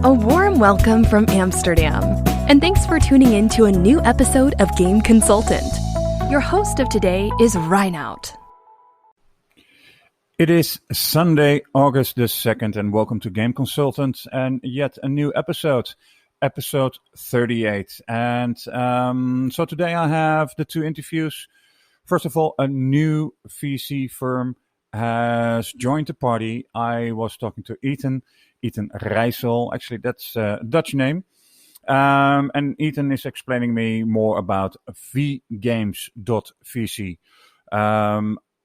A warm welcome from Amsterdam, and thanks for tuning in to a new episode of Game Consultant. Your host of today is Reinout. It is Sunday, August the 2nd, and welcome to Game Consultant and yet a new episode 38. And so today I have the two interviews. First of all, a new VC firm has joined the party. I was talking to Eitan Reisel. Actually, that's a Dutch name. And Eitan is explaining me more about VGames.vc.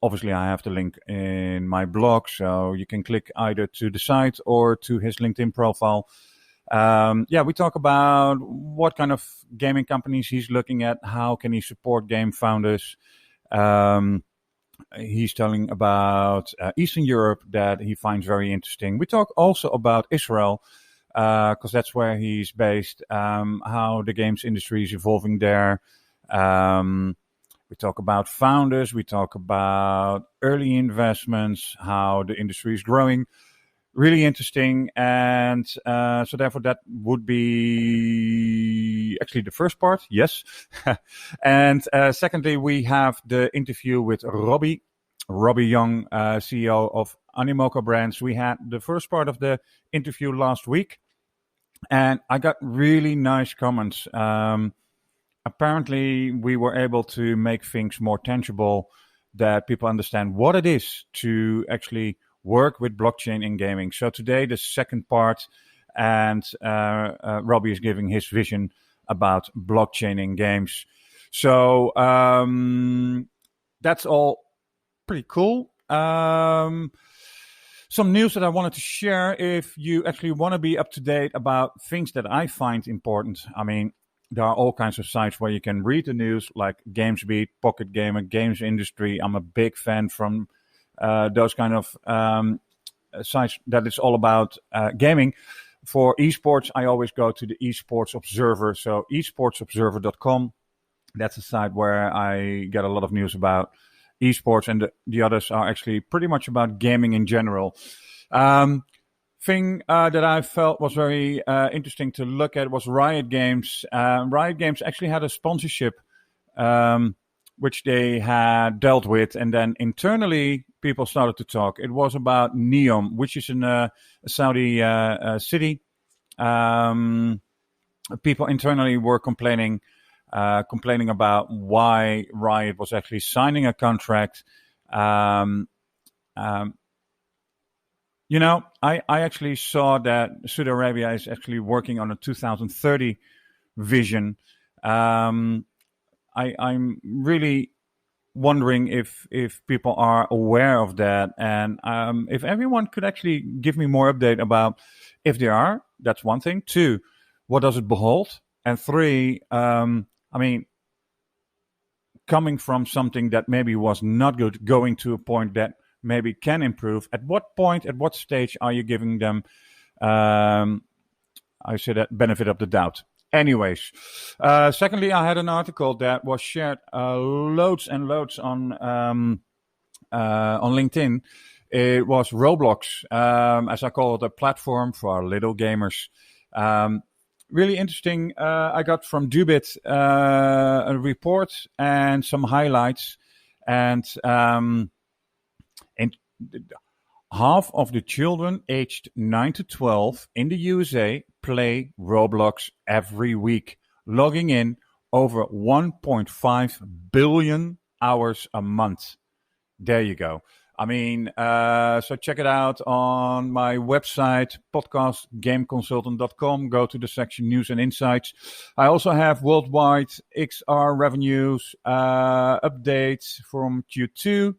Obviously, I have the link in my blog, so you can click either to the site or to his LinkedIn profile. We talk about what kind of gaming companies he's looking at, how can he support game founders. He's telling about Eastern Europe that he finds very interesting. We talk also about Israel, because that's where he's based, how the games industry is evolving there. We talk about founders, we talk about early investments, how the industry is growing. Really interesting. And so therefore that would be actually the first part. Yes. And secondly, we have the interview with Robbie Young, CEO of Animoca Brands. We had the first part of the interview last week, and I got really nice comments. Apparently, we were able to make things more tangible, that people understand what it is to actually work with blockchain in gaming. So today, the second part, and Robbie is giving his vision about blockchain in games. So that's all pretty cool. Some news that I wanted to share. If you actually want to be up to date about things that I find important, I mean, there are all kinds of sites where you can read the news, like GamesBeat, Pocket Gamer, Games Industry. I'm a big fan from those kind of sites that is all about gaming. For esports, I always go to the Esports Observer. So esportsobserver.com. That's a site where I get a lot of news about esports, and the others are actually pretty much about gaming in general. Thing that I felt was very interesting to look at was Riot Games. Riot Games actually had a sponsorship which they had dealt with, and then internally people started to talk. It was about Neom, which is in a Saudi city. People internally were complaining about why Riot was actually signing a contract. I actually saw that Saudi Arabia is actually working on a 2030 vision. I'm really wondering if people are aware of that, and if everyone could actually give me more update about if they are. That's one thing. 2, what does it behold? And 3, coming from something that maybe was not good, going to a point that maybe can improve. At what point, at what stage are you giving them, I say that, benefit of the doubt? Anyways, secondly, I had an article that was shared loads and loads on LinkedIn. It was Roblox, as I call it, a platform for little gamers. Really interesting. I got from Dubit a report and some highlights, and half of the children aged 9 to 12 in the USA play Roblox every week, logging in over 1.5 billion hours a month. There you go. I mean, so check it out on my website, podcastgameconsultant.com. Go to the section News and Insights. I also have worldwide XR revenues updates from Q2.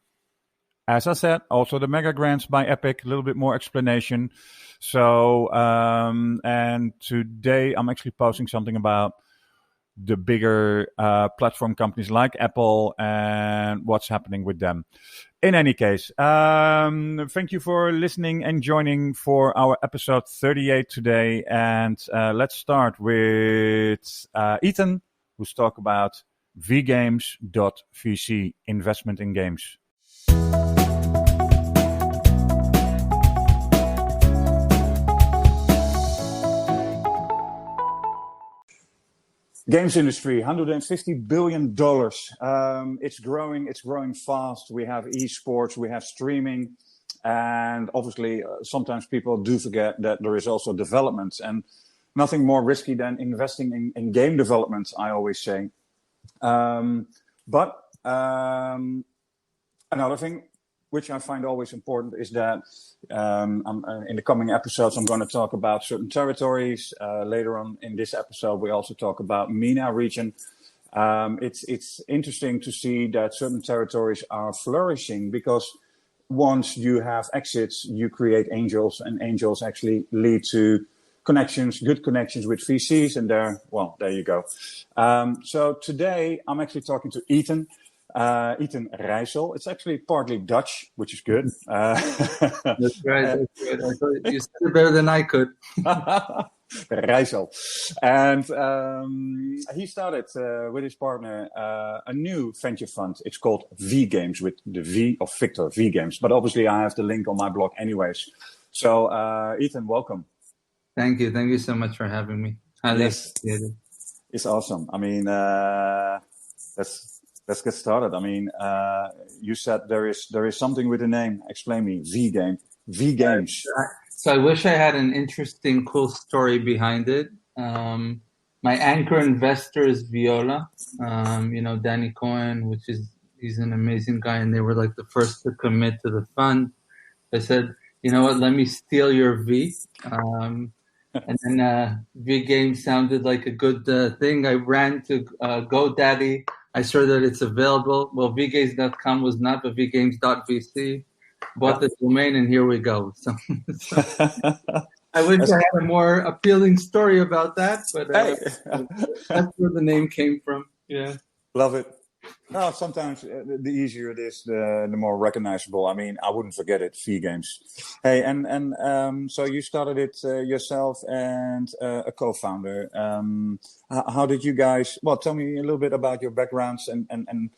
As I said, also the mega grants by Epic, a little bit more explanation. So, and today I'm actually posting something about the bigger platform companies like Apple and what's happening with them. In any case, thank you for listening and joining for our episode 38 today. And let's start with Eitan, who's talk about VGames.vc, investment in games. Games industry, $150 billion. It's growing. It's growing fast. We have esports. We have streaming. And obviously, sometimes people do forget that there is also development. And nothing more risky than investing in game development, I always say. But another thing which I find always important is that in the coming episodes, I'm going to talk about certain territories. Later on in this episode, we also talk about MENA region. It's interesting to see that certain territories are flourishing because once you have exits, you create angels, and angels actually lead to connections, good connections with VCs, and there you go. So today, I'm actually talking to Eitan Reisel. It's actually partly Dutch, which is good. That's right. That's good. I thought you said it better than I could. Reisel. And he started with his partner a new venture fund. It's called VGames, with the V of Victor, VGames. But obviously, I have the link on my blog anyways. So, Eitan, welcome. Thank you. Thank you so much for having me. Yes. It's awesome. I mean, let's get started. I mean, you said there is something with the name. Explain me. VGames. So I wish I had an interesting, cool story behind it. My anchor investor is Viola. Danny Cohen, he's an amazing guy, and they were like the first to commit to the fund. I said, you know what? Let me steal your V. And then VGames sounded like a good thing. I ran to GoDaddy. I saw that it's available. Well, VGames.com was not, but VGames.vc. Bought the domain, and here we go. So I wish I had a more appealing story about that, but that's where the name came from. Yeah, love it. No, sometimes the easier it is, the more recognizable. I mean, I wouldn't forget it. VGames. Hey, and so you started it yourself and a co-founder. How did you guys? Well, tell me a little bit about your backgrounds and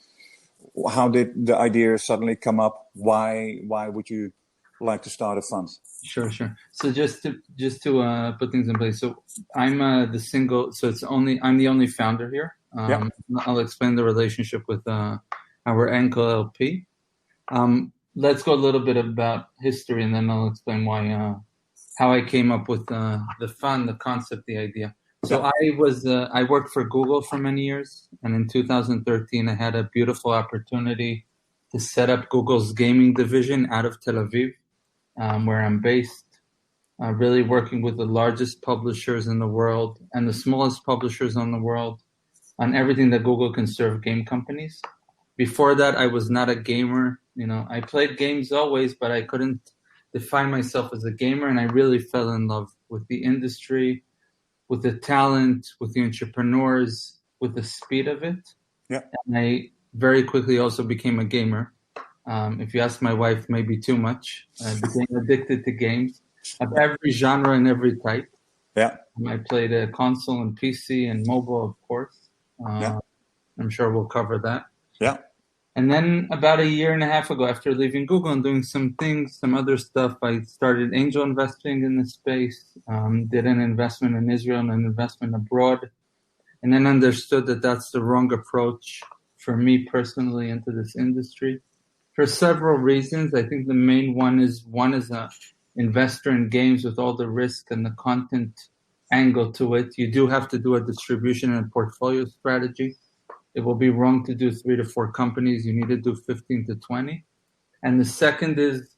how did the idea suddenly come up? Why would you like to start a fund? Sure. So just to put things in place. So I'm the single. So I'm the only founder here. I'll explain the relationship with our Anchor LP. Let's go a little bit about history, and then I'll explain how I came up with the fund, the concept, the idea. So I worked for Google for many years, and in 2013 I had a beautiful opportunity to set up Google's gaming division out of Tel Aviv, where I'm based, really working with the largest publishers in the world and the smallest publishers in the world on everything that Google can serve game companies. Before that, I was not a gamer. I played games always, but I couldn't define myself as a gamer, and I really fell in love with the industry, with the talent, with the entrepreneurs, with the speed of it. Yeah. And I very quickly also became a gamer. If you ask my wife, maybe too much. I became addicted to games of every genre and every type. Yeah. I played a console and PC and mobile, of course. I'm sure we'll cover that. Yeah. And then about a year and a half ago, after leaving Google and doing some other stuff, I started angel investing in the space, did an investment in Israel and an investment abroad, and then understood that that's the wrong approach for me personally into this industry for several reasons. I think the main one is a investor in games with all the risk and the content angle to it. You do have to do a distribution and portfolio strategy. It will be wrong to do 3 to 4 companies. You need to do 15 to 20. And the second is,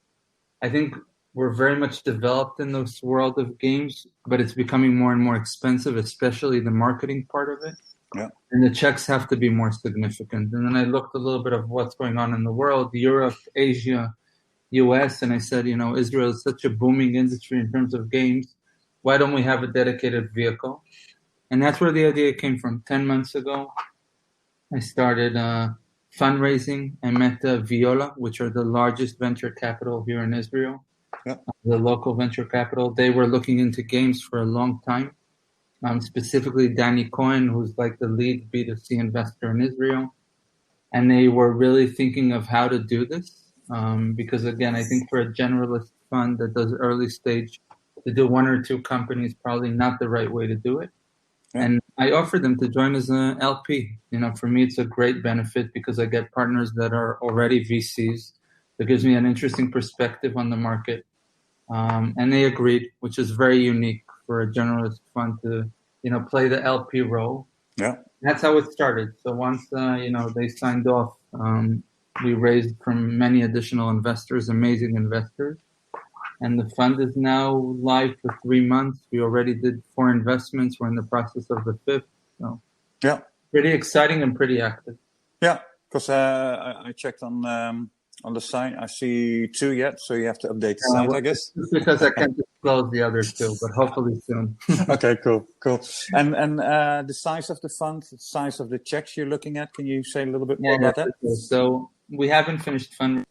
I think we're very much developed in this world of games, but it's becoming more and more expensive, especially the marketing part of it. Yeah. And the checks have to be more significant. And then I looked a little bit of what's going on in the world, Europe, Asia, US, and I said, Israel is such a booming industry in terms of games. Why don't we have a dedicated vehicle? And that's where the idea came from. 10 months ago, I started fundraising. I met Viola, which are the largest venture capital here in Israel, the local venture capital. They were looking into games for a long time, specifically Danny Cohen, who's like the lead B2C investor in Israel. And they were really thinking of how to do this because, again, I think for a generalist fund that does early stage, to do 1 or 2 companies, probably not the right way to do it. And I offered them to join as an LP. For me, it's a great benefit because I get partners that are already VCs. That gives me an interesting perspective on the market. And they agreed, which is very unique for a generalist fund to, play the LP role. Yeah. That's how it started. So once, they signed off, we raised from many additional investors, amazing investors. And the fund is now live for 3 months. We already did 4 investments. We're in the process of the 5th. So pretty exciting and pretty active. Yeah, because I checked on the site. I see 2 yet, so you have to update the site, I guess. Just because I can't disclose the other 2, but hopefully soon. Okay, cool. And the size of the fund, the size of the checks you're looking at, can you say a little bit more about that? So we haven't finished fundraising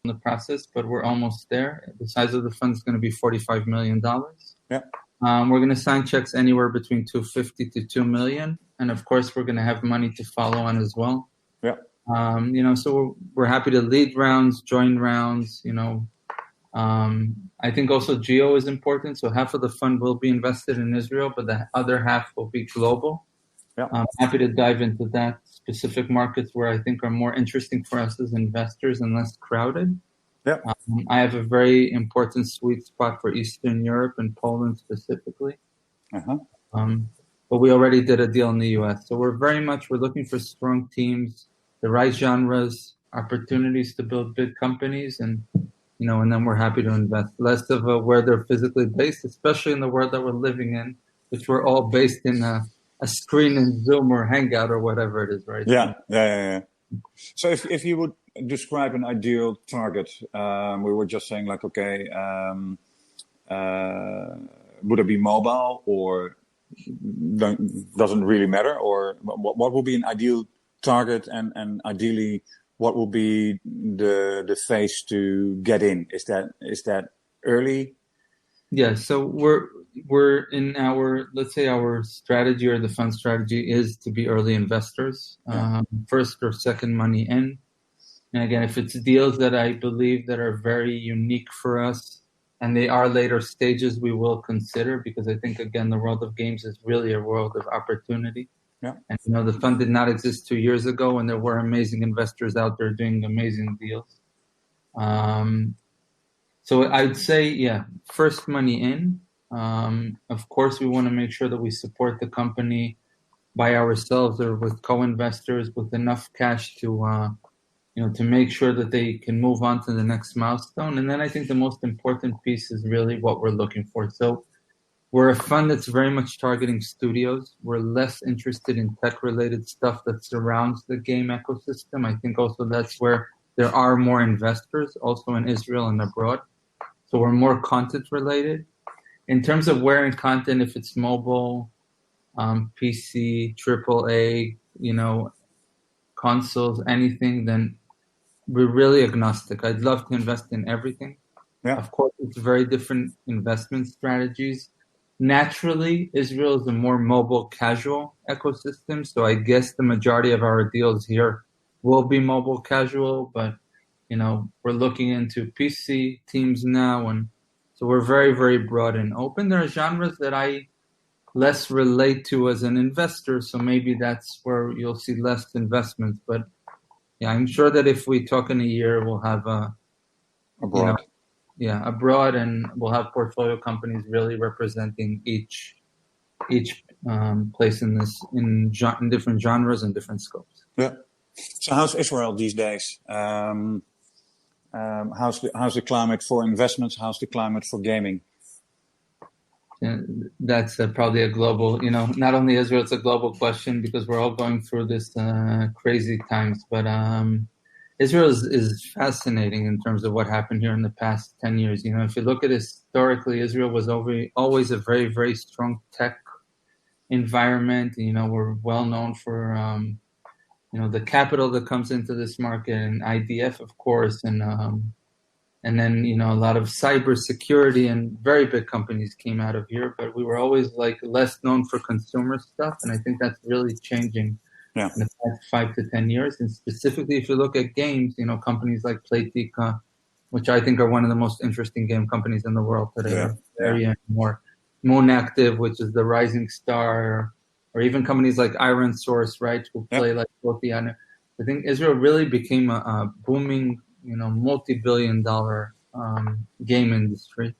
in the process, but we're almost there. The size of the fund is going to be $45 million. Yeah. We're going to sign checks anywhere between $250 to $2 million, and of course, we're going to have money to follow on as well. Yeah. So we're happy to lead rounds, join rounds. I think also geo is important. So half of the fund will be invested in Israel, but the other half will be global. Yeah. I'm happy to dive into that specific markets where I think are more interesting for us as investors and less crowded. Yeah. I have a very important sweet spot for Eastern Europe and Poland specifically. But we already did a deal in the US. So we're looking for strong teams, the right genres, opportunities to build big companies, and then we're happy to invest. Less of where they're physically based, especially in the world that we're living in, which we're all based in a screen in Zoom or Hangout or whatever it is, right? Yeah. So if you would describe an ideal target, we were just saying like, okay, would it be mobile or doesn't really matter, or what would be an ideal target, and ideally what will be the phase to get in? Is that early? Yeah, so we're in our, let's say our strategy or the fund strategy is to be early investors, first or second money in. And again, if it's deals that I believe that are very unique for us and they are later stages, we will consider, because I think, again, the world of games is really a world of opportunity. Yeah. And, the fund did not exist 2 years ago, and there were amazing investors out there doing amazing deals. So I'd say, first money in. Of course, we want to make sure that we support the company by ourselves or with co-investors with enough cash to make sure that they can move on to the next milestone. And then I think the most important piece is really what we're looking for. So we're a fund that's very much targeting studios. We're less interested in tech-related stuff that surrounds the game ecosystem. I think also that's where there are more investors, also in Israel and abroad. So we're more content-related. In terms of where in content, if it's mobile, PC, AAA, consoles, anything, then we're really agnostic. I'd love to invest in everything. Yeah. Of course, it's very different investment strategies. Naturally, Israel is a more mobile, casual ecosystem. So I guess the majority of our deals here will be mobile casual, but, we're looking into PC teams now. And so we're very, very broad and open. There are genres that I less relate to as an investor. So maybe that's where you'll see less investments. But yeah, I'm sure that if we talk in a year, we'll have abroad. Abroad, and we'll have portfolio companies really representing each place in different genres and different scopes. Yeah. So how's Israel these days? How's the climate for investments? How's the climate for gaming? That's probably a global, not only Israel, it's a global question because we're all going through this crazy times. But Israel is fascinating in terms of what happened here in the past 10 years. If you look at it historically, Israel was always a very, very strong tech environment. We're well known for, the capital that comes into this market, and IDF, of course, and then, a lot of cybersecurity and very big companies came out of here, but we were always less known for consumer stuff. And I think that's really changing in the past 5 to 10 years. And specifically, if you look at games, companies like Playtika, which I think are one of the most interesting game companies in the world today, more. Moon Active, which is the rising star, or even companies like Iron Source, right, who play like both the other. I think Israel really became a booming, multi-billion-dollar game industry.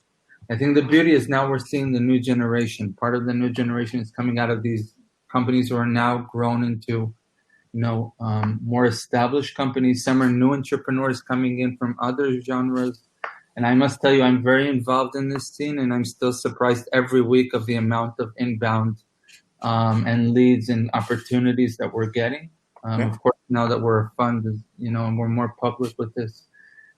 I think the beauty is now we're seeing the new generation. Part of the new generation is coming out of these companies who are now grown into, more established companies. Some are new entrepreneurs coming in from other genres. And I must tell you, I'm very involved in this scene, and I'm still surprised every week of the amount of inbound and leads and opportunities that we're getting. Of course, now that we're a fund, and we're more public with this,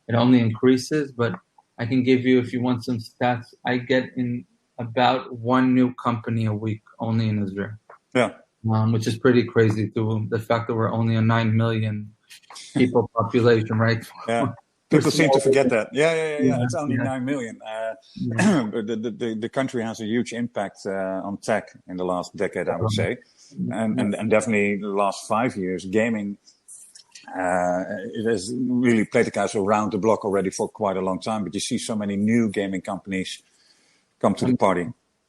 it only increases. But I can give you, if you want some stats, I get in about one new company a week only in Israel. Yeah. Which is pretty crazy to the fact that we're only a 9 million people population, right? Yeah. People seem to forget that. Yeah. It's only 9 million. The country has a huge impact on tech in the last decade, I would say. And definitely the last 5 years, gaming it has really played the castle around the block already for quite a long time. But you see so many new gaming companies come to the party.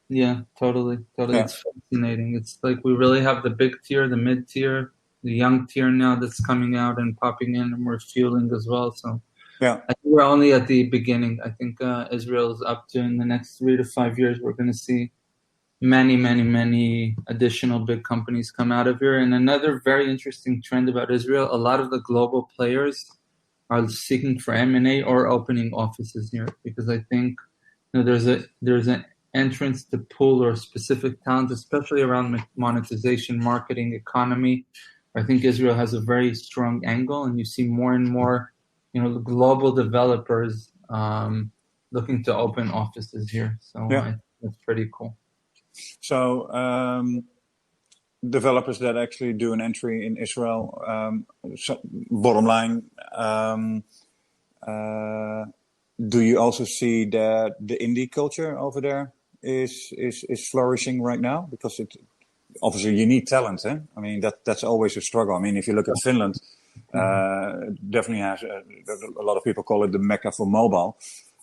Yeah, totally. Yeah. It's fascinating. It's like we really have the big tier, the mid tier, the young tier now that's coming out and popping in, and we're fueling as well. So I think we're only at the beginning. I think Israel is up to, in the next 3 to 5 years, we're going to see many additional big companies come out of here. And another very interesting trend about Israel, a lot of the global players are seeking for M&A or opening offices here, because I think there's an entrance to pool or specific talent, especially around monetization, marketing, economy. I think Israel has a very strong angle, and you see more and more, global developers looking to open offices here. So I think that's pretty cool. So developers that actually do an entry in Israel, bottom line, do you also see that the indie culture over there is flourishing right now? Because obviously you need talent, eh? I mean, that's always a struggle. I mean, if you look at Finland, definitely has a lot of people call it the Mecca for mobile.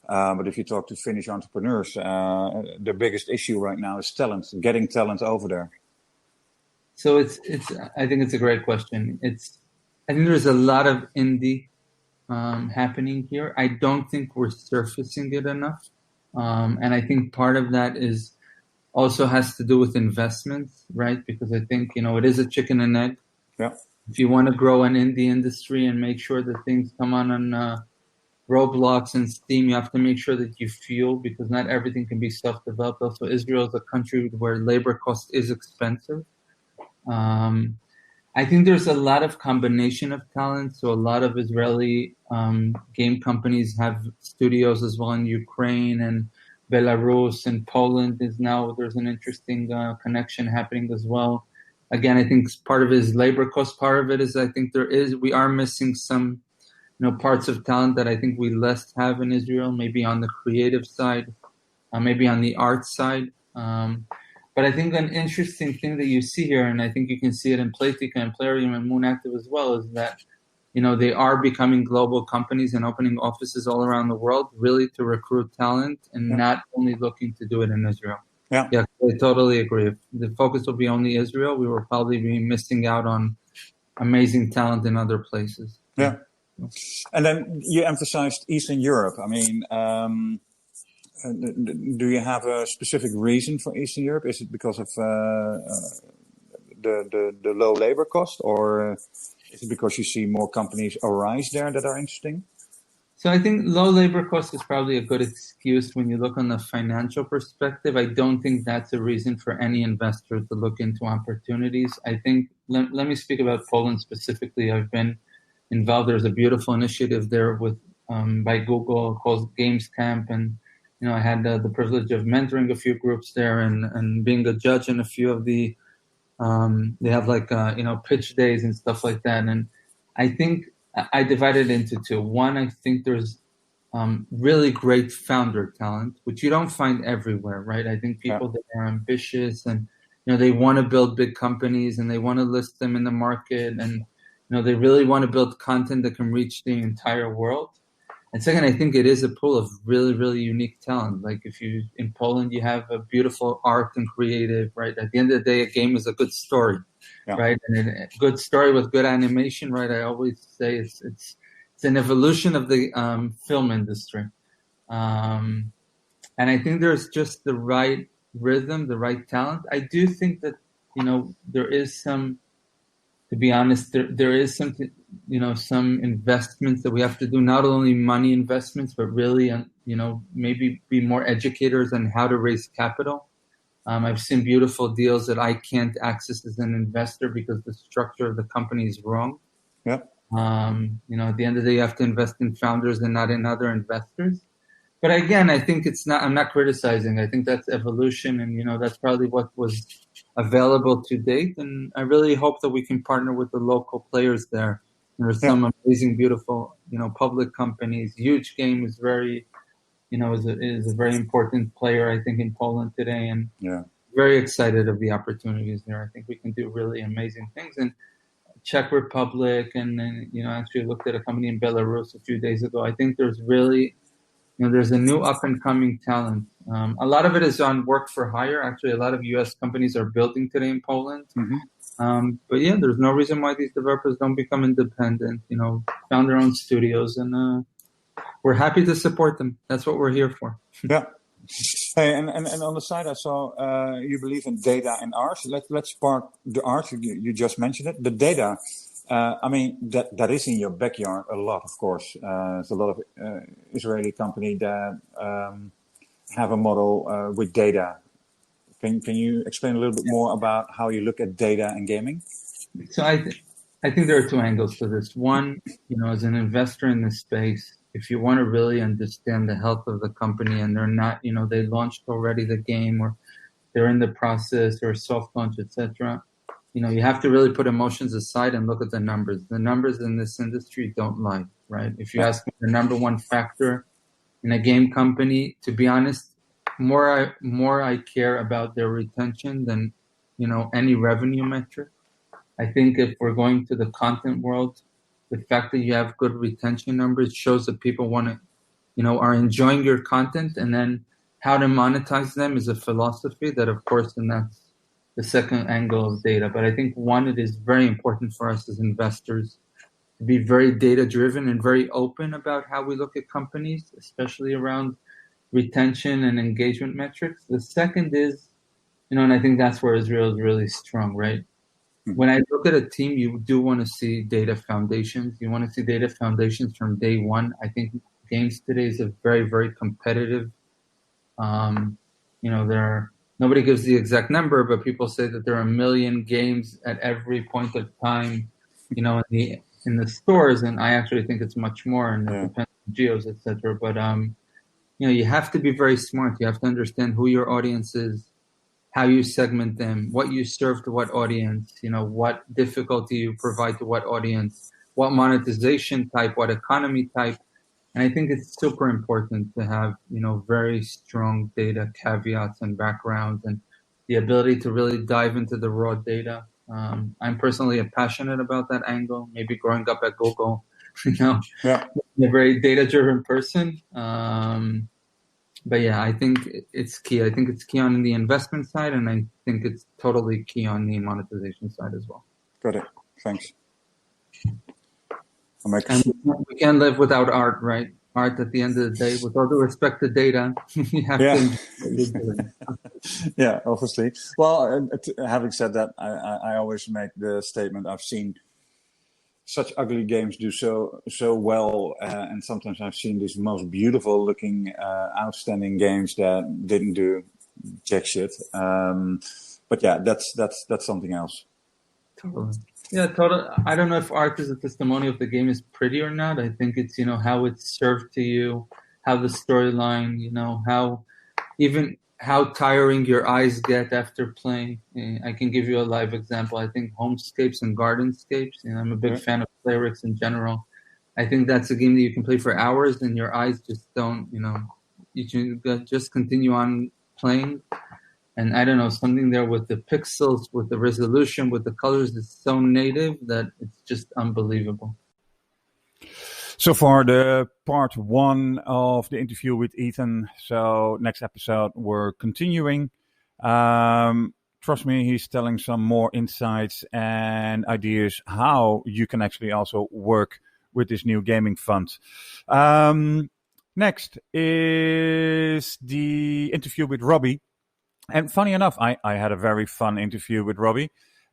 But if you talk to Finnish entrepreneurs, the biggest issue right now is talent, getting talent over there. So I think it's a great question. I think there's a lot of indie happening here. I don't think we're surfacing it enough. And I think part of that also has to do with investments, right? Because I think, it is a chicken and egg. Yeah. If you want to grow an indie industry and make sure that things come on Roblox and Steam, you have to make sure that you fuel, because not everything can be self-developed. Also, Israel is a country where labor cost is expensive. I think there's a lot of combination of talent. So a lot of Israeli game companies have studios as well in Ukraine and Belarus, and Poland there's an interesting connection happening as well. Again, I think part of it is labor cost. Part of it is I think we are missing some parts of talent that I think we less have in Israel, maybe on the creative side, maybe on the art side. But I think an interesting thing that you see here, and I think you can see it in Playtika and Plarium and Moon Active as well, is that, they are becoming global companies and opening offices all around the world, really to recruit talent and not only looking to do it in Israel. Yeah, I totally agree. If the focus will be only Israel, we will probably be missing out on amazing talent in other places. Yeah. And then you emphasized Eastern Europe. I mean, do you have a specific reason for Eastern Europe? Is it because of the low labor cost, or is it because you see more companies arise there that are interesting? So I think low labor cost is probably a good excuse when you look on the financial perspective. I don't think that's a reason for any investor to look into opportunities. I think, let me speak about Poland specifically. I've been involved. There's a beautiful initiative there by Google called Games Camp, and I had the privilege of mentoring a few groups there and being a judge in a few of the. They have pitch days and stuff like that, and I think I divided it into two. One, I think there's really great founder talent, which you don't find everywhere, right? I think people that are ambitious and they want to build big companies and they want to list them in the market, and they really want to build content that can reach the entire world. And second, I think it is a pool of really, really unique talent. Like if you in Poland, you have a beautiful art and creative, right? At the end of the day, a game is a good story, right? And a good story with good animation, right? I always say it's an evolution of the film industry, and I think there's just the right rhythm, the right talent. I do think that there is some. To be honest, there is something, some investments that we have to do, not only money investments, but really, maybe be more educators on how to raise capital. I've seen beautiful deals that I can't access as an investor because the structure of the company is wrong. Yeah. At the end of the day, you have to invest in founders and not in other investors. But again, I think I'm not criticizing. I think that's evolution, and that's probably what was available to date. And I really hope that we can partner with the local players there. There's some amazing, beautiful, public companies. Huge Game is very, is a very important player, I think, in Poland today, and very excited of the opportunities there. I think we can do really amazing things. And Czech Republic, and then actually looked at a company in Belarus a few days ago. I think there's really there's a new up-and-coming talent. A lot of it is on work for hire. Actually, a lot of U.S. companies are building today in Poland. Mm-hmm. But there's no reason why these developers don't become independent, found their own studios, and we're happy to support them. That's what we're here for. Yeah. Hey, and on the side, I saw you believe in data and art. Let's park the art. You just mentioned it. The data. That is in your backyard a lot, of course. There's a lot of Israeli company that have a model with data. Can you explain a little bit more about how you look at data and gaming? So I think there are two angles to this. One, as an investor in this space, if you want to really understand the health of the company and they're not, they launched already the game or they're in the process or soft launch, etc. You have to really put emotions aside and look at the numbers. The numbers in this industry don't lie, right? If you ask me the number one factor in a game company, to be honest, more I care about their retention than, any revenue metric. I think if we're going to the content world, the fact that you have good retention numbers shows that people want to, are enjoying your content, and then how to monetize them is a philosophy that, of course, and that's the second angle of data. But I think it is very important for us as investors to be very data driven and very open about how we look at companies, especially around retention and engagement metrics. The second is, and I think that's where Israel is really strong, right? Mm-hmm. When I look at a team, you do want to see data foundations. You want to see data foundations from day one. I think games today is a very, very competitive, nobody gives the exact number, but people say that there are 1 million games at every point of time, in the stores, and I actually think it's much more, and it depends on geos, etc. But you have to be very smart. You have to understand who your audience is, how you segment them, what you serve to what audience, what difficulty you provide to what audience, what monetization type, what economy type. And I think it's super important to have, very strong data caveats and backgrounds and the ability to really dive into the raw data. I'm personally passionate about that angle, maybe growing up at Google, I'm a very data-driven person. But I think it's key. I think it's key on the investment side, and I think it's totally key on the monetization side as well. Got it. Thanks. And we can't live without art, right? Art, at the end of the day, with all due respect to data, you have to. Yeah, obviously. Well, having said that, I always make the statement, I've seen such ugly games do so well, and sometimes I've seen these most beautiful looking, outstanding games that didn't do jack shit. But that's something else. Totally. Yeah, totally. I don't know if art is a testimonial if the game is pretty or not. I think it's, how it's served to you, how the storyline, how tiring your eyes get after playing. I can give you a live example. I think Homescapes and Gardenscapes, I'm a big fan of Playrix in general. I think that's a game that you can play for hours and your eyes just don't, you can just continue on playing. And I don't know, something there with the pixels, with the resolution, with the colors is so native that it's just unbelievable. So far, the part 1 of the interview with Eitan. So next episode, we're continuing. Trust me, he's telling some more insights and ideas how you can actually also work with this new gaming fund. Next is the interview with Robbie. And funny enough, I had a very fun interview with Robbie.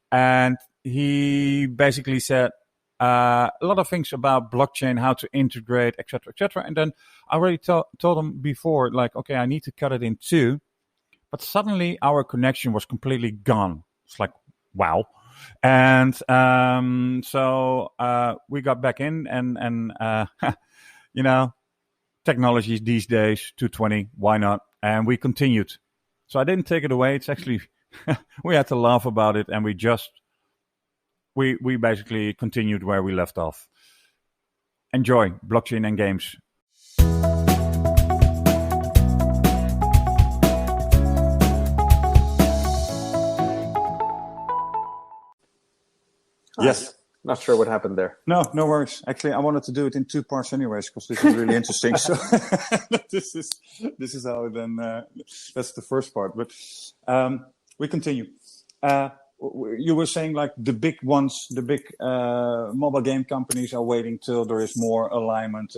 And he basically said a lot of things about blockchain, how to integrate, etc., etc. And then I already told him before, like, okay, I need to cut it in 2. But suddenly our connection was completely gone. It's like, wow. And so we got back in and you know, technology these days, 220, why not? And we continued. So I didn't take it away. It's actually, we had to laugh about it, and we basically continued where we left off. Enjoy blockchain and games. Yes. Not sure what happened there. No worries. Actually, I wanted to do it in 2 parts anyways, because this is really interesting. So this is how then, that's the first part. But we continue. You were saying like the big ones, the big mobile game companies are waiting till there is more alignment.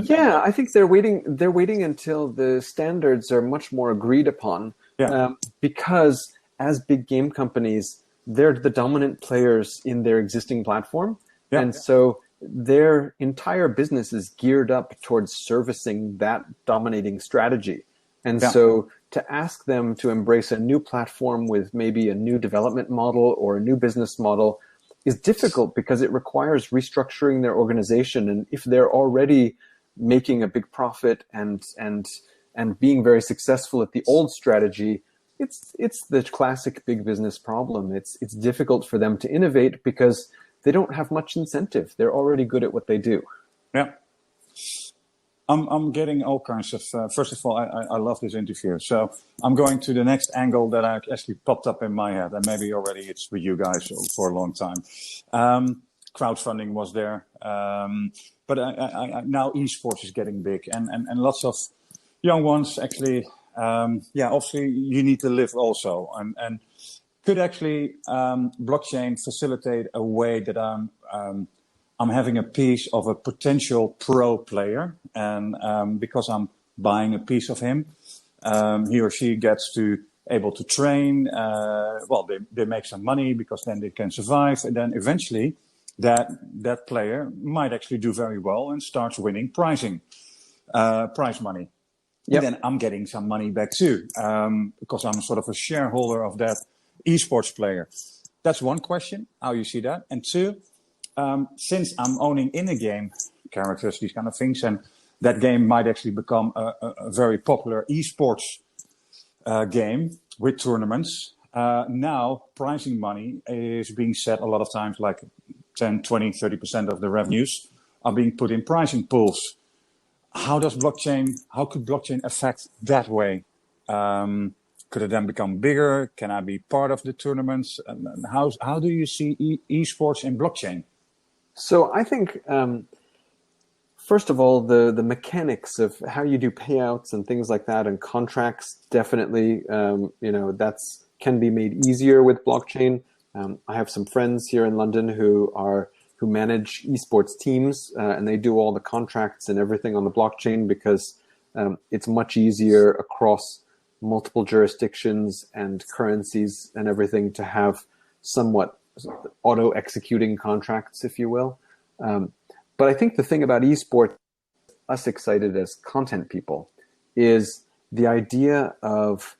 Yeah, I think they're waiting until the standards are much more agreed upon. Yeah. Because as big game companies, they're the dominant players in their existing platform. Yeah. And so their entire business is geared up towards servicing that dominating strategy. And so to ask them to embrace a new platform with maybe a new development model or a new business model is difficult because it requires restructuring their organization. And if they're already making a big profit and being very successful at the old strategy, it's the classic big business problem. It's difficult for them to innovate because they don't have much incentive. They're already good at what they do. Yeah. I'm getting all kinds of, first of all, I love this interview. So I'm going to the next angle that actually popped up in my head, and maybe already it's with you guys for a long time. Crowdfunding was there. But I now esports is getting big, and lots of young ones actually, obviously you need to live also. And could actually blockchain facilitate a way that I'm having a piece of a potential pro player, and because I'm buying a piece of him, he or she gets to able to train. They make some money because then they can survive, and then eventually that player might actually do very well and starts winning prize money. Yep. And then I'm getting some money back too, because I'm sort of a shareholder of that esports player. That's one question, how you see that. And two, since I'm owning in a game, characters, these kind of things, and that game might actually become a very popular esports game with tournaments. Now, pricing money is being set a lot of times, like 10, 20, 30% of the revenues are being put in pricing pools. How could blockchain affect that way? Could it then become bigger? Can I be part of the tournaments? And how do you see esports in blockchain? So I think, first of all, the mechanics of how you do payouts and things like that and contracts definitely, that's can be made easier with blockchain. I have some friends here in London who manage esports teams, and they do all the contracts and everything on the blockchain because it's much easier across multiple jurisdictions and currencies and everything to have somewhat auto-executing contracts, if you will. But I think the thing about esports, us excited as content people, is the idea of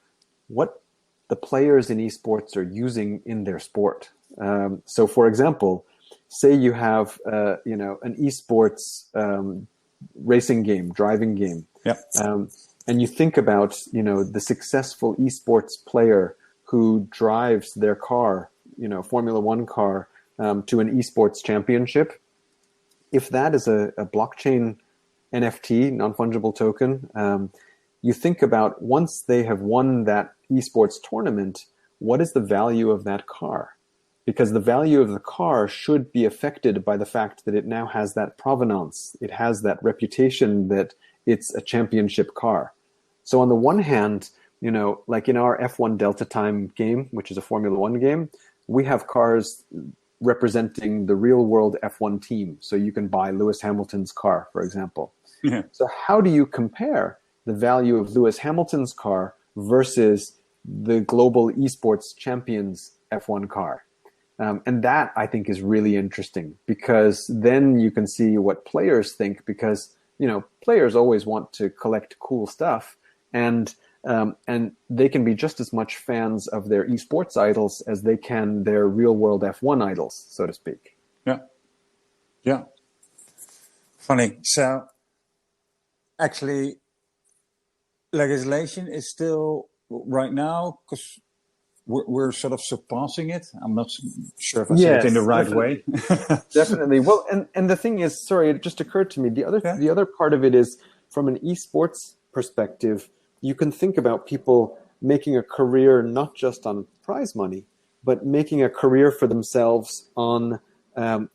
what the players in esports are using in their sport. So, for example, say you have an esports racing game, driving game, and you think about the successful esports player who drives their car, Formula One car, to an esports championship. If that is a blockchain NFT, non-fungible token, you think about once they have won that esports tournament, what is the value of that car? because the value of the car should be affected by the fact that it now has that provenance. It has that reputation that it's a championship car. So on the one hand, like in our F1 Delta Time game, which is a Formula One game, we have cars representing the real world F1 team. So you can buy Lewis Hamilton's car, for example. Yeah. So how do you compare the value of Lewis Hamilton's car versus the global esports champions F1 car? And that, I think, is really interesting, because then you can see what players think, because, players always want to collect cool stuff, and they can be just as much fans of their esports idols as they can their real world F1 idols, so to speak. Yeah. Funny. So actually, legislation is still right now, because we're sort of surpassing it. I'm not sure if I said it in the right way. Definitely. Well, and the thing is, sorry, it just occurred to me. The other part of it is, from an esports perspective, you can think about people making a career not just on prize money, but making a career for themselves on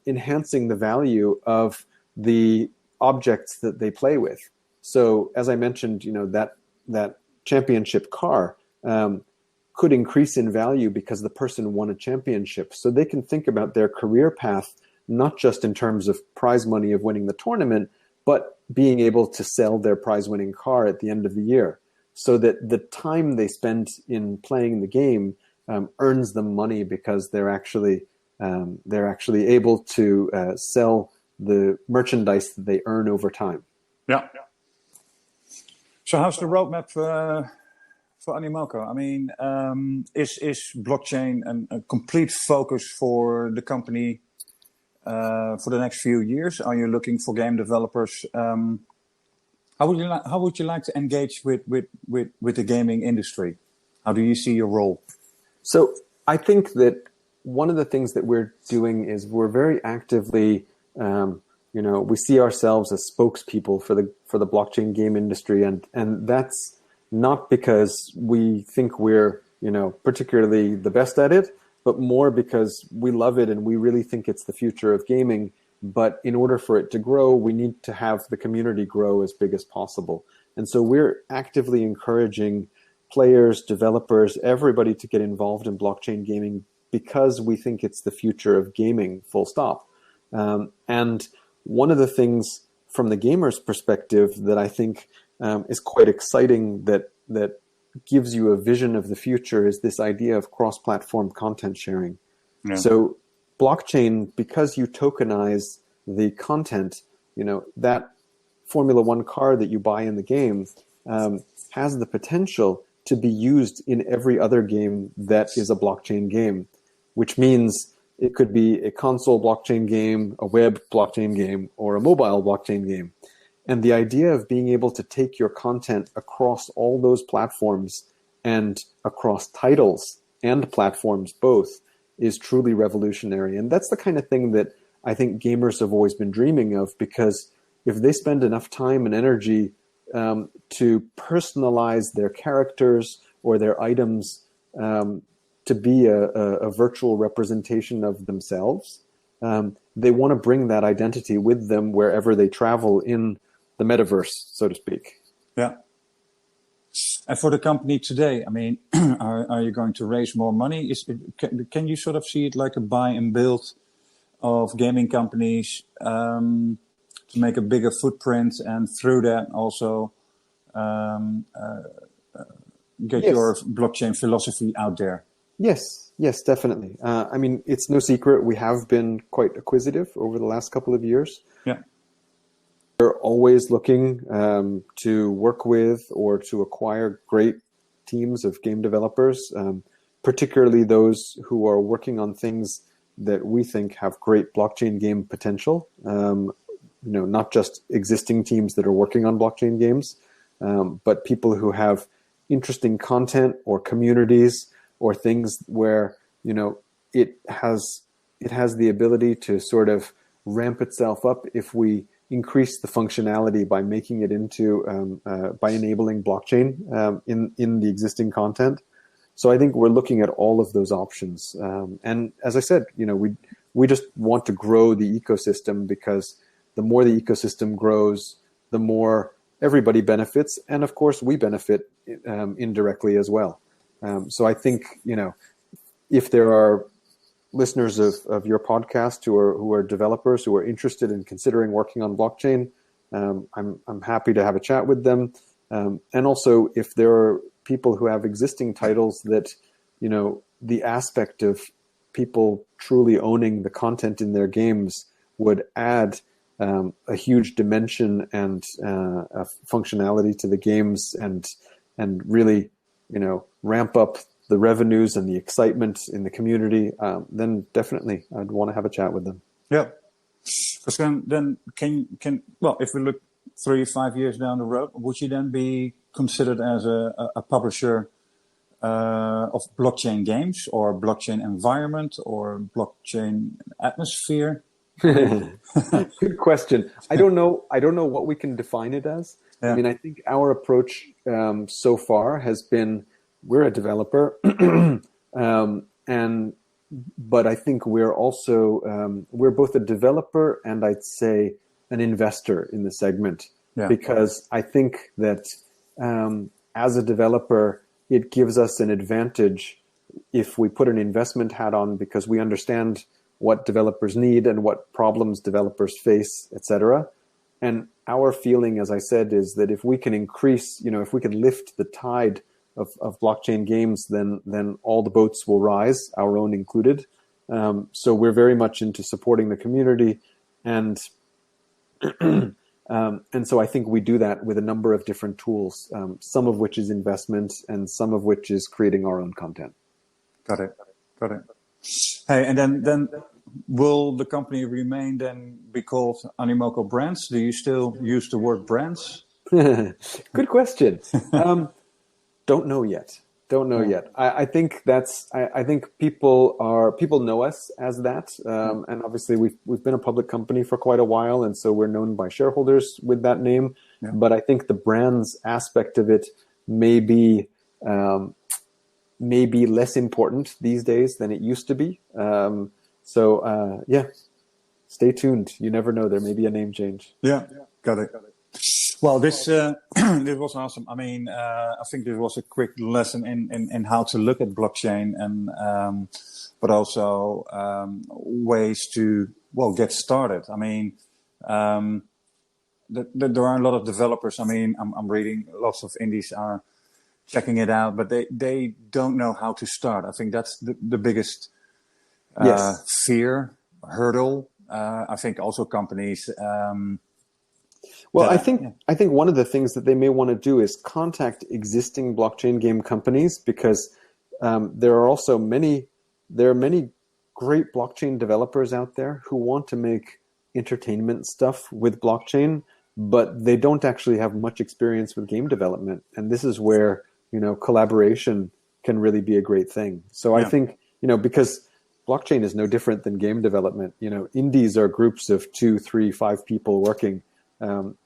enhancing the value of the objects that they play with. So, as I mentioned, that championship car could increase in value because the person won a championship. So they can think about their career path not just in terms of prize money of winning the tournament, but being able to sell their prize-winning car at the end of the year, so that the time they spend in playing the game earns them money, because they're actually able to sell the merchandise that they earn over time. Yeah. So how's the roadmap for Animalco? I mean, is blockchain a complete focus for the company for the next few years? Are you looking for game developers? How would you like to engage with the gaming industry? How do you see your role? So I think that one of the things that we're doing is we're very actively, we see ourselves as spokespeople for the blockchain game industry, and that's not because we think we're particularly the best at it, but more because we love it and we really think it's the future of gaming. But in order for it to grow, we need to have the community grow as big as possible. And so we're actively encouraging players, developers, everybody to get involved in blockchain gaming, because we think it's the future of gaming, full stop. And one of the things from the gamer's perspective that I think is quite exciting, that gives you a vision of the future, is this idea of cross-platform content sharing. Yeah. So blockchain, because you tokenize the content, that Formula One car that you buy in the game has the potential to be used in every other game that is a blockchain game, which means it could be a console blockchain game, a web blockchain game, or a mobile blockchain game. And the idea of being able to take your content across all those platforms and across titles and platforms both is truly revolutionary. And that's the kind of thing that I think gamers have always been dreaming of, because if they spend enough time and energy to personalize their characters or their items to be a virtual representation of themselves, they want to bring that identity with them wherever they travel in the metaverse, so to speak. Yeah. And for the company today, I mean, are you going to raise more money? Can you sort of see it like a buy and build of gaming companies to make a bigger footprint, and through that also get your blockchain philosophy out there? Yes, definitely. I mean, it's no secret we have been quite acquisitive over the last couple of years. Yeah. We're always looking to work with or to acquire great teams of game developers, particularly those who are working on things that we think have great blockchain game potential. Not just existing teams that are working on blockchain games, but people who have interesting content or communities or things where it has the ability to sort of ramp itself up if we increase the functionality by making it into by enabling blockchain in the existing content. So I think we're looking at all of those options. And as I said, we just want to grow the ecosystem, because the more the ecosystem grows, the more everybody benefits. And of course, we benefit indirectly as well. So I think, if there are listeners of your podcast who are developers who are interested in considering working on blockchain, I'm happy to have a chat with them. And also, if there are people who have existing titles that, the aspect of people truly owning the content in their games would add a huge dimension and functionality to the games, and really, ramp up the revenues and the excitement in the community, then definitely I'd want to have a chat with them. Yeah. Because then if we look 3-5 years down the road, would you then be considered as a publisher of blockchain games, or blockchain environment, or blockchain atmosphere? Good question. I don't know what we can define it as. Yeah. I mean, I think our approach so far has been, we're a developer, but I think we're also we're both a developer and, I'd say, an investor in the segment. Yeah. Because I think that as a developer, it gives us an advantage if we put an investment hat on, because we understand what developers need and what problems developers face, etc. And our feeling, as I said, is that if we can increase, if we can lift the tide of blockchain games, then all the boats will rise, our own included. So we're very much into supporting the community, and so I think we do that with a number of different tools, some of which is investment, and some of which is creating our own content. Got it. Hey, and then will the company remain then be called Animoco Brands? Do you still use the word brands? Good question. Don't know yet. I think I think people know us as that, and obviously we've been a public company for quite a while, and so we're known by shareholders with that name. Yeah. But I think the brands aspect of it may be less important these days than it used to be. Stay tuned. You never know. There may be a name change. Yeah, got it. Well, this was awesome. I mean, I think this was a quick lesson in how to look at blockchain, and but also ways to get started. I mean, there are a lot of developers. I mean, I'm reading lots of indies are checking it out, but they don't know how to start. I think that's the biggest hurdle. I think also companies. Well, I think one of the things that they may want to do is contact existing blockchain game companies, because there are many great blockchain developers out there who want to make entertainment stuff with blockchain, but they don't actually have much experience with game development. And this is where, collaboration can really be a great thing. So I think, because blockchain is no different than game development. Indies are groups of 2, 3, 5 people working.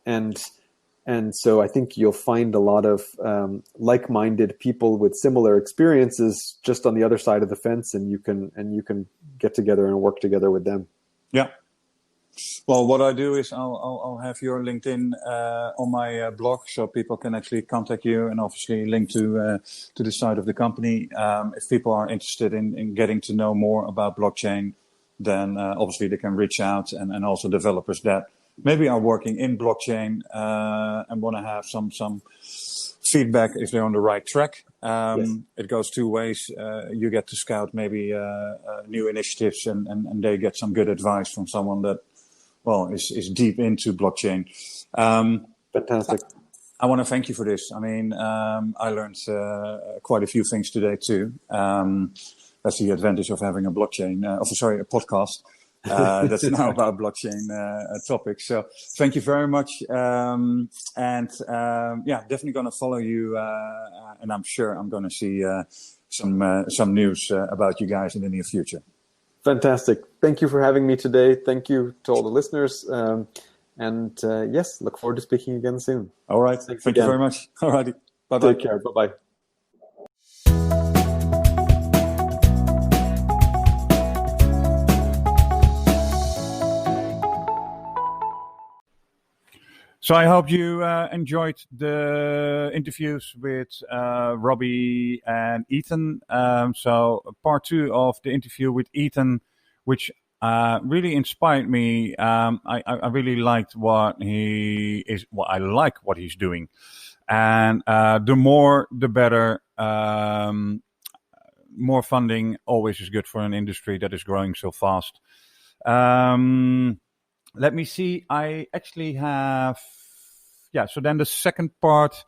And so I think you'll find a lot of like-minded people with similar experiences just on the other side of the fence, and you can get together and work together with them. Yeah. Well, what I do is I'll have your LinkedIn on my blog, so people can actually contact you, and obviously link to the site of the company. If people are interested in getting to know more about blockchain, then obviously they can reach out, and also developers that maybe are working in blockchain and want to have some feedback if they're on the right track. It goes two ways. You get to scout maybe new initiatives, and they get some good advice from someone that is deep into blockchain. Fantastic. I want to thank you for this. I mean, I learned quite a few things today too. That's the advantage of having a podcast. That's now about blockchain topics. So thank you very much. Definitely going to follow you. And I'm sure I'm going to see some news about you guys in the near future. Fantastic. Thank you for having me today. Thank you to all the listeners. Look forward to speaking again soon. All right. Thank you very much. All righty. Bye-bye. Take care. Bye-bye. So I hope you enjoyed the interviews with Robbie and Eitan. So part 2 of the interview with Eitan, which really inspired me. I really liked what he is. Well, I like what he's doing, and the more, the better. More funding always is good for an industry that is growing so fast. Let me see. I actually have, so then the second part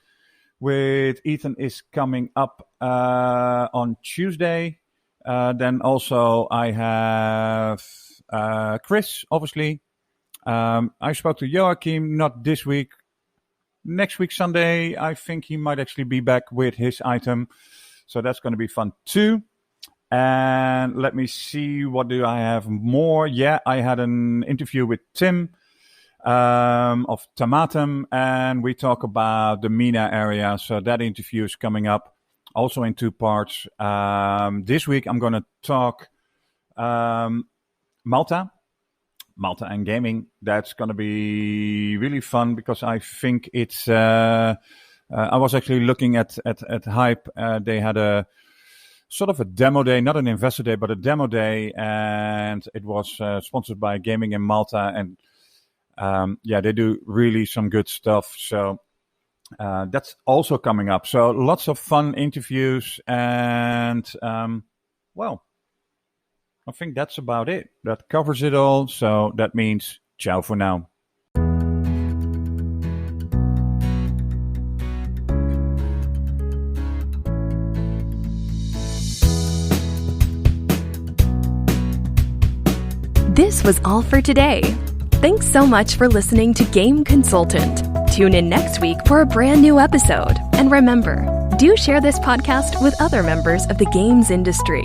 with Eitan is coming up on Tuesday. Then also I have Chris, obviously. I spoke to Joachim, not this week. Next week, Sunday, I think he might actually be back with his item. So that's going to be fun too. And let me see, what do I have more? Yeah, I had an interview with Tim of Tomatum, and we talk about the MENA area. So that interview is coming up also in 2 parts. This week I'm going to talk Malta and gaming. That's going to be really fun because I think it's... I was actually looking at Hype. They had a sort of a demo day, not an investor day, but a demo day, and it was sponsored by Gaming in Malta. And they do really some good stuff. So that's also coming up. So lots of fun interviews, and I think that's about it. That covers it all. So that means ciao for now. This was all for today. Thanks so much for listening to Game Consultant. Tune in next week for a brand new episode. And remember, do share this podcast with other members of the games industry.